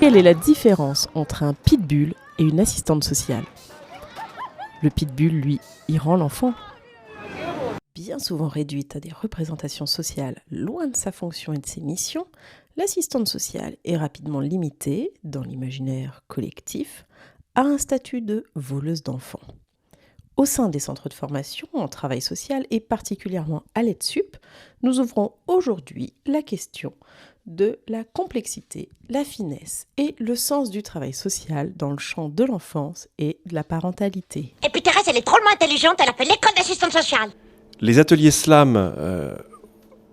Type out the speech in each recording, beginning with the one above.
Quelle est la différence entre un pitbull et une assistante sociale ? Le pitbull, lui, y rend l'enfant. Bien souvent réduite à des représentations sociales loin de sa fonction et de ses missions, l'assistante sociale est rapidement limitée, dans l'imaginaire collectif, à un statut de voleuse d'enfants. Au sein des centres de formation en travail social et particulièrement à l'EDSUP, nous ouvrons aujourd'hui la question de la complexité, la finesse et le sens du travail social dans le champ de l'enfance et de la parentalité. Et puis Thérèse, elle est drôlement intelligente, elle a fait l'école d'assistante sociale. Les ateliers SLAM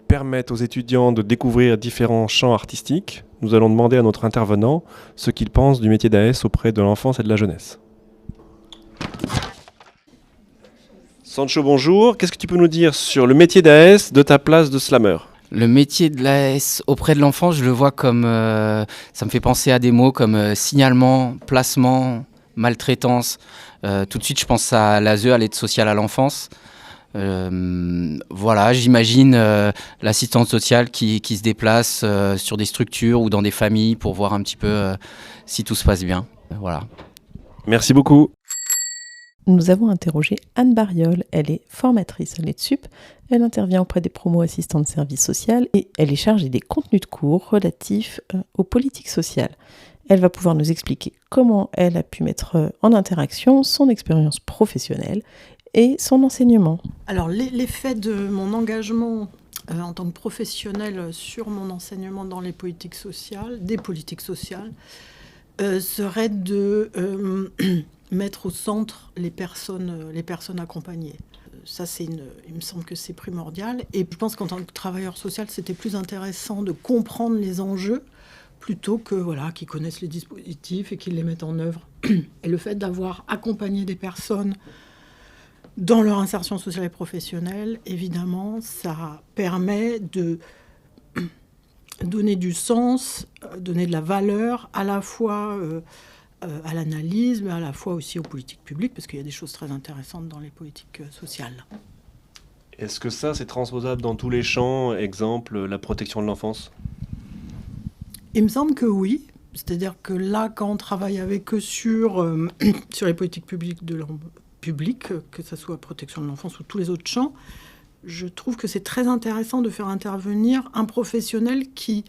permettent aux étudiants de découvrir différents champs artistiques. Nous allons demander à notre intervenant ce qu'il pense du métier d'AS auprès de l'enfance et de la jeunesse. Sancho, bonjour. Qu'est-ce que tu peux nous dire sur le métier d'AS de ta place de slammer ? Le métier de l'AS auprès de l'enfant, je le vois comme... ça me fait penser à des mots comme signalement, placement, maltraitance. Tout de suite, je pense à l'ASE, à l'aide sociale à l'enfance. Voilà, j'imagine l'assistante sociale qui se déplace sur des structures ou dans des familles pour voir un petit peu si tout se passe bien. Voilà. Merci beaucoup. Nous avons interrogé Anne Bariol, elle est formatrice à l'EDSUP, elle intervient auprès des promos assistants de service social et elle est chargée des contenus de cours relatifs aux politiques sociales. Elle va pouvoir nous expliquer comment elle a pu mettre en interaction son expérience professionnelle et son enseignement. Alors l'effet de mon engagement en tant que professionnel sur mon enseignement dans les politiques sociales, des politiques sociales, serait de mettre au centre les personnes accompagnées. Ça, il me semble que c'est primordial. Et je pense qu'en tant que travailleur social, c'était plus intéressant de comprendre les enjeux plutôt que qu'ils connaissent les dispositifs et qu'ils les mettent en œuvre. Et le fait d'avoir accompagné des personnes dans leur insertion sociale et professionnelle, évidemment, ça permet de donner du sens, donner de la valeur à la fois à l'analyse, mais à la fois aussi aux politiques publiques, parce qu'il y a des choses très intéressantes dans les politiques sociales. Est-ce que ça, c'est transposable dans tous les champs, exemple la protection de l'enfance ? Il me semble que oui. C'est-à-dire que là, quand on travaille avec eux sur les politiques publiques que ce soit protection de l'enfance ou tous les autres champs, je trouve que c'est très intéressant de faire intervenir un professionnel qui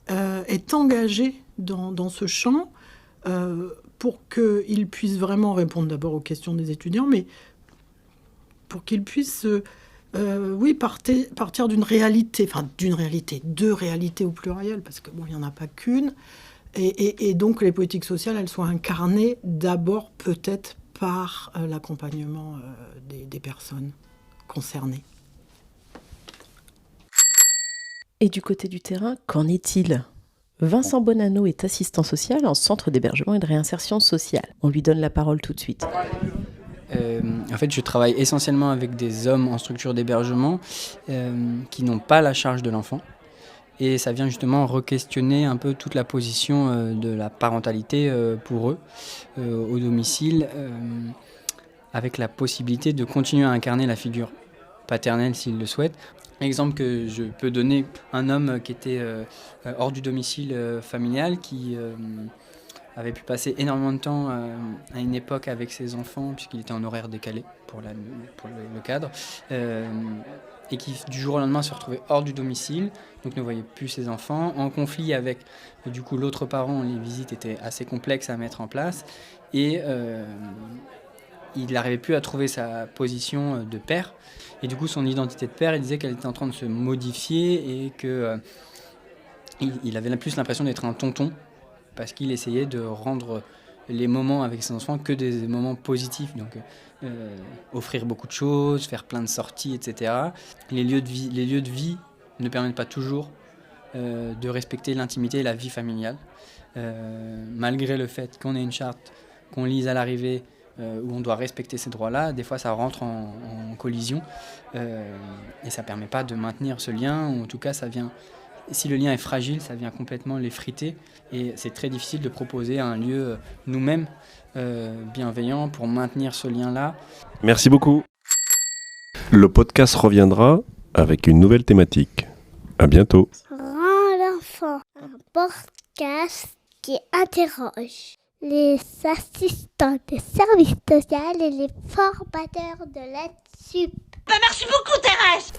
est engagé dans ce champ pour qu'il puisse vraiment répondre d'abord aux questions des étudiants, mais pour qu'il puisse partir d'une réalité, deux réalités au pluriel, parce qu'il n'y en a pas qu'une, et donc que les politiques sociales, elles soient incarnées d'abord peut-être par l'accompagnement des personnes concernées. Et du côté du terrain, qu'en est-il ? Vincent Bonanno est assistant social en centre d'hébergement et de réinsertion sociale. On lui donne la parole tout de suite. En fait, je travaille essentiellement avec des hommes en structure d'hébergement qui n'ont pas la charge de l'enfant. Et ça vient justement re-questionner un peu toute la position de la parentalité pour eux au domicile, avec la possibilité de continuer à incarner la figure paternelle s'ils le souhaitent. Exemple que je peux donner, un homme qui était hors du domicile familial, qui avait pu passer énormément de temps à une époque avec ses enfants, puisqu'il était en horaire décalé pour le cadre, et qui du jour au lendemain se retrouvait hors du domicile, donc ne voyait plus ses enfants, en conflit avec du coup l'autre parent. Les visites étaient assez complexes à mettre en place, et il n'arrivait plus à trouver sa position de père. Et du coup, son identité de père, il disait qu'elle était en train de se modifier et qu'il avait plus l'impression d'être un tonton, parce qu'il essayait de rendre les moments avec ses enfants que des moments positifs. Donc, offrir beaucoup de choses, faire plein de sorties, etc. Les lieux de vie ne permettent pas toujours de respecter l'intimité et la vie familiale. Malgré le fait qu'on ait une charte, qu'on lise à l'arrivée, où on doit respecter ces droits-là, des fois ça rentre en collision et ça ne permet pas de maintenir ce lien, ou en tout cas ça vient, si le lien est fragile, ça vient complètement l'effriter, et c'est très difficile de proposer un lieu nous-mêmes bienveillant pour maintenir ce lien-là. Merci beaucoup. Le podcast reviendra avec une nouvelle thématique. À bientôt. Rends l'enfant un podcast. qui interroge les assistants des services sociaux et les formateurs de l'aide sup. Merci beaucoup, Thérèse.